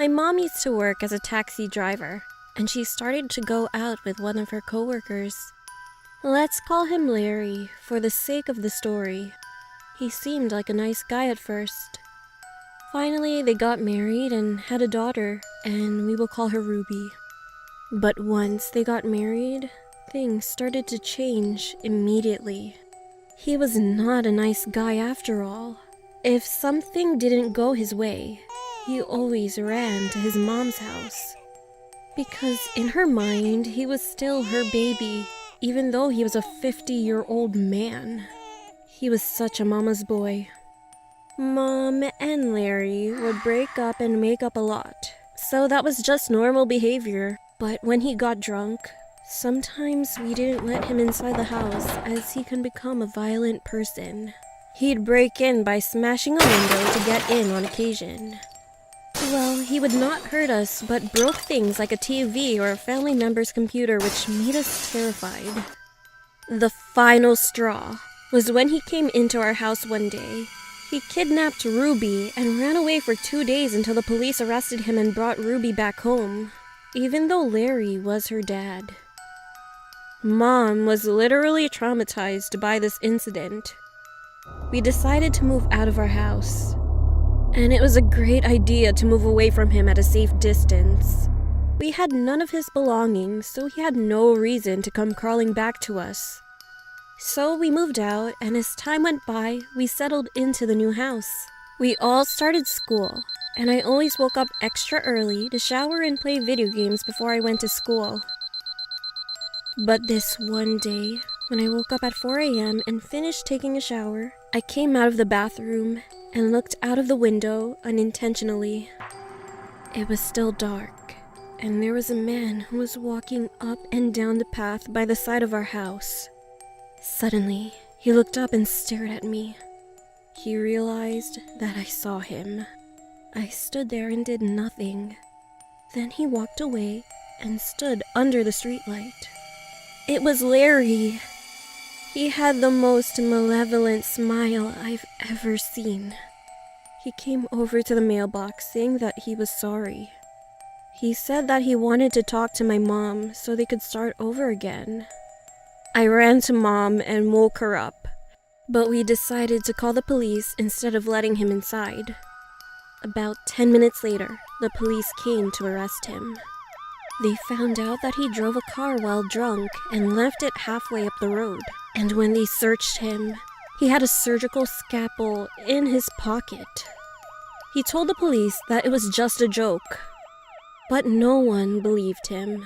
My mom used to work as a taxi driver, and she started to go out with one of her coworkers. Let's call him Larry, for the sake of the story. He seemed like a nice guy at first. Finally, they got married and had a daughter, and we will call her Ruby. But once they got married, things started to change immediately. He was not a nice guy after all. If something didn't go his way, he always ran to his mom's house. Because in her mind, he was still her baby, even though he was a 50-year-old man. He was such a mama's boy. Mom and Larry would break up and make up a lot, so that was just normal behavior. But when he got drunk, sometimes we didn't let him inside the house as he can become a violent person. He'd break in by smashing a window to get in on occasion. Well, he would not hurt us, but broke things like a TV or a family member's computer, which made us terrified. The final straw was when he came into our house one day. He kidnapped Ruby and ran away for 2 days until the police arrested him and brought Ruby back home, even though Larry was her dad. Mom was literally traumatized by this incident. We decided to move out of our house, and it was a great idea to move away from him at a safe distance. We had none of his belongings, so he had no reason to come crawling back to us. So we moved out, and as time went by, we settled into the new house. We all started school, and I always woke up extra early to shower and play video games before I went to school. But this one day, when I woke up at 4 a.m. and finished taking a shower, I came out of the bathroom and looked out of the window unintentionally. It was still dark, and there was a man who was walking up and down the path by the side of our house. Suddenly, he looked up and stared at me. He realized that I saw him. I stood there and did nothing. Then he walked away and stood under the streetlight. It was Larry. He had the most malevolent smile I've ever seen. He came over to the mailbox saying that he was sorry. He said that he wanted to talk to my mom so they could start over again. I ran to Mom and woke her up, but we decided to call the police instead of letting him inside. About 10 minutes later, the police came to arrest him. They found out that he drove a car while drunk and left it halfway up the road. And when they searched him, he had a surgical scalpel in his pocket. He told the police that it was just a joke, but no one believed him.